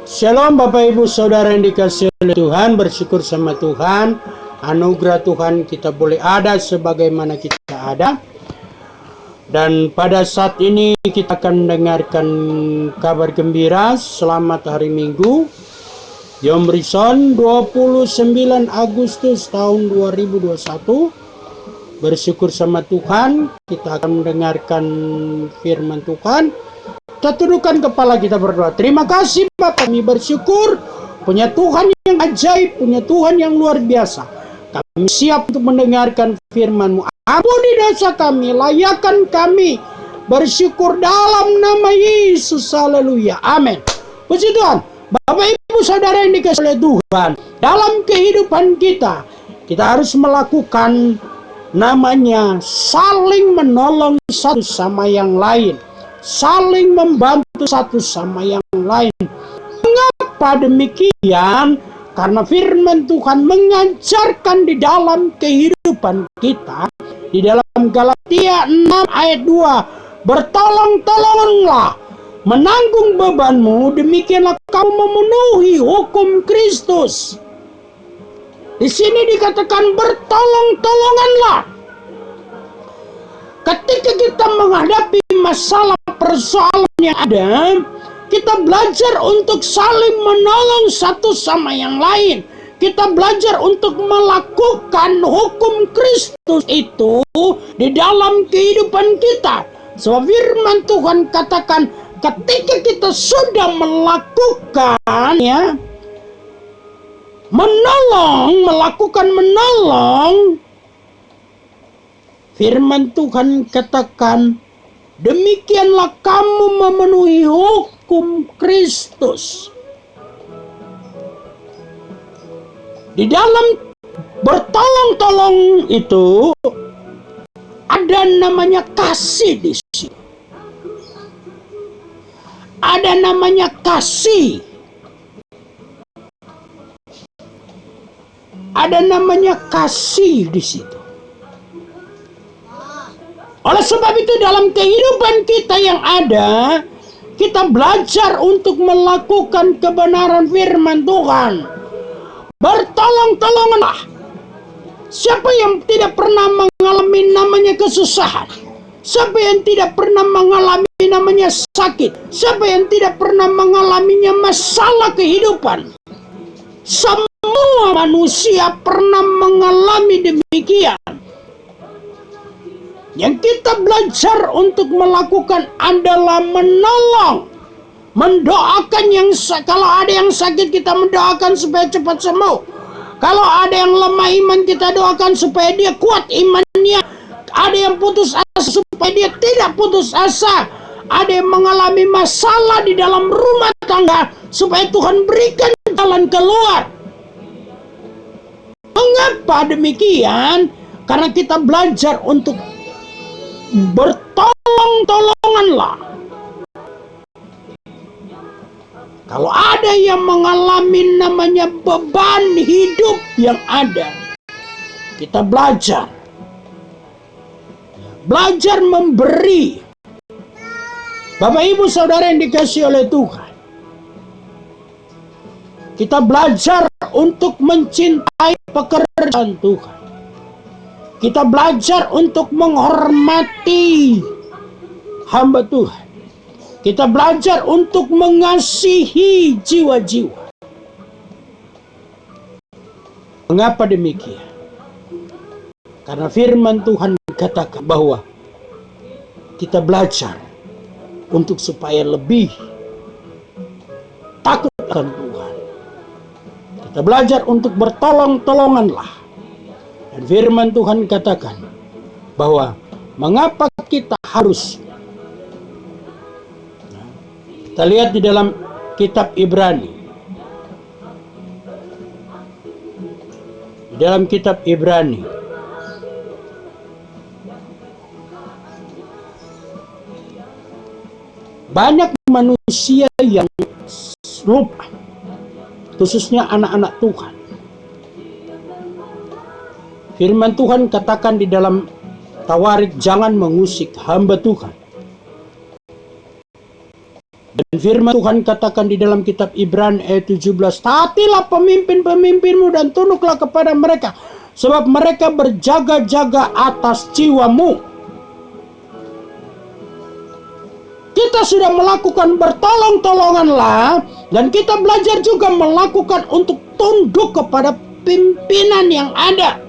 Shalom Bapak Ibu Saudara yang dikasihi oleh Tuhan, bersyukur sama Tuhan, anugerah Tuhan kita boleh ada sebagaimana kita ada. Dan pada saat ini kita akan mendengarkan kabar gembira selamat hari Minggu, Yom Rishon 29 Agustus tahun 2021. Bersyukur sama Tuhan, kita akan mendengarkan firman Tuhan. Kita tundukkan kepala, kita berdoa. Terima kasih Bapak, kami bersyukur punya Tuhan yang ajaib, punya Tuhan yang luar biasa. Kami siap untuk mendengarkan firman-Mu. Ampuni dosa kami, layakkan kami bersyukur dalam nama Yesus. Haleluya. Amin. Puji Tuhan. Bapak Ibu Saudara yang dikasihi oleh Tuhan, dalam kehidupan kita harus melakukan namanya saling menolong satu sama yang lain, saling membantu satu sama yang lain. Mengapa demikian? Karena firman Tuhan mengajarkan di dalam kehidupan kita, di dalam Galatia 6 ayat 2, bertolong-tolonganlah menanggung bebanmu, demikianlah kamu memenuhi hukum Kristus. Di sini dikatakan bertolong-tolonganlah. Ketika kita menghadapi masalah persoalan yang ada, kita belajar untuk saling menolong satu sama yang lain. Kita belajar untuk melakukan hukum Kristus itu di dalam kehidupan kita. Sebab firman Tuhan katakan, ketika kita sudah melakukan melakukan menolong, firman Tuhan katakan, demikianlah kamu memenuhi hukum Kristus. Di dalam bertolong-tolong itu ada namanya kasih di sini. Ada namanya kasih. Ada namanya kasih di situ. Oleh sebab itu dalam kehidupan kita yang ada, kita belajar untuk melakukan kebenaran firman Tuhan. Bertolong-tolonganlah. Siapa yang tidak pernah mengalami namanya kesusahan? Siapa yang tidak pernah mengalami namanya sakit? Siapa yang tidak pernah mengalaminya masalah kehidupan? Semua manusia pernah mengalami demikian. Yang kita belajar untuk melakukan adalah menolong, mendoakan kalau ada yang sakit kita mendoakan supaya cepat sembuh. Kalau ada yang lemah iman kita doakan supaya dia kuat imannya. Ada yang putus asa supaya dia tidak putus asa. Ada yang mengalami masalah di dalam rumah tangga supaya Tuhan berikan jalan keluar. Mengapa demikian? Karena kita belajar untuk bertolong-tolonganlah. Kalau ada yang mengalami namanya beban hidup yang ada, kita belajar memberi. Bapak Ibu Saudara yang dikasihi oleh Tuhan, kita belajar untuk mencintai pekerjaan Tuhan. Kita belajar untuk menghormati hamba Tuhan. Kita belajar untuk mengasihi jiwa-jiwa. Mengapa demikian? Karena firman Tuhan katakan bahwa kita belajar untuk supaya lebih takut akan Tuhan. Kita belajar untuk bertolong-tolonganlah. Dan firman Tuhan katakan bahwa mengapa kita harus, kita lihat di dalam kitab Ibrani. Di dalam kitab Ibrani banyak manusia yang lupa, khususnya anak-anak Tuhan. Firman Tuhan katakan di dalam Tawarik, jangan mengusik hamba Tuhan. Dan firman Tuhan katakan di dalam kitab Ibrani ayat 17, taatilah pemimpin-pemimpinmu dan tunduklah kepada mereka, sebab mereka berjaga-jaga atas jiwamu. Kita sudah melakukan bertolong-tolonganlah, dan kita belajar juga melakukan untuk tunduk kepada pimpinan yang ada.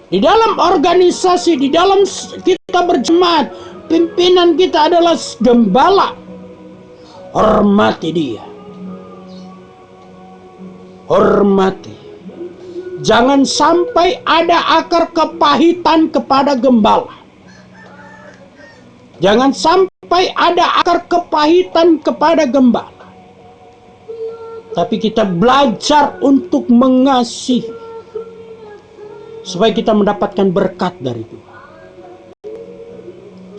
Di dalam organisasi, di dalam kita berjemaat, pimpinan kita adalah gembala. Hormati dia. Hormati. Jangan sampai ada akar kepahitan kepada gembala. Jangan sampai ada akar kepahitan kepada gembala. Tapi kita belajar untuk mengasihi, supaya kita mendapatkan berkat dari Tuhan.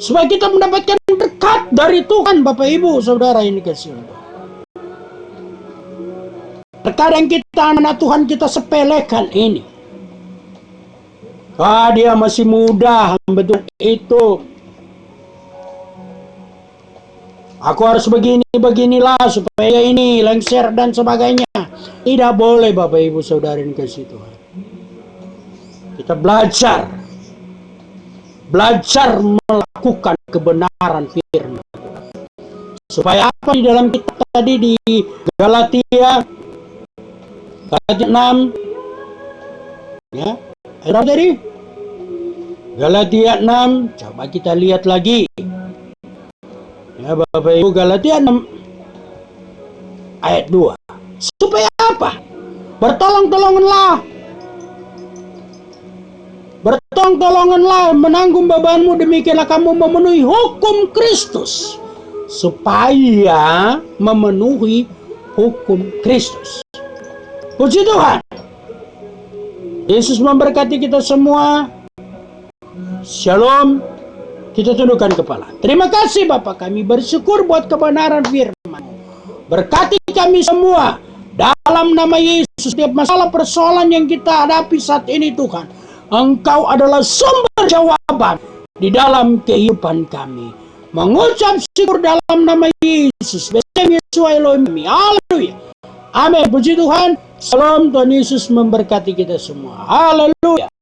Supaya kita mendapatkan berkat dari Tuhan, Bapak Ibu Saudara ini kasih. Terkadang kita anak Tuhan kita sepelekan ini. Dia masih muda, betul itu. Aku harus beginilah supaya ini lengser dan sebagainya. Tidak boleh, Bapak Ibu Saudara ini kasih Tuhan. Kita belajar melakukan kebenaran firman. Supaya apa di dalam kitab tadi di Galatia 6, ya, ayat tadi Galatia 6, coba kita lihat lagi. Ya, Bapak Ibu, Galatia 6 ayat 2. Supaya apa? Bertolong-tolonganlah. Bertolong-tolonganlah menanggung bebanmu, demikianlah kamu memenuhi hukum Kristus. Supaya memenuhi hukum Kristus. Puji Tuhan. Yesus memberkati kita semua. Shalom. Kita tundukkan kepala. Terima kasih Bapak, kami bersyukur buat kebenaran firman. Berkati kami semua. Dalam nama Yesus, setiap masalah persoalan yang kita hadapi saat ini Tuhan, Engkau adalah sumber jawaban di dalam kehidupan kami. Mengucap syukur dalam nama Yesus. Besem Yesua Elohim. Haleluya. Amin. Puji Tuhan. Salam, Tuhan Yesus memberkati kita semua. Haleluya.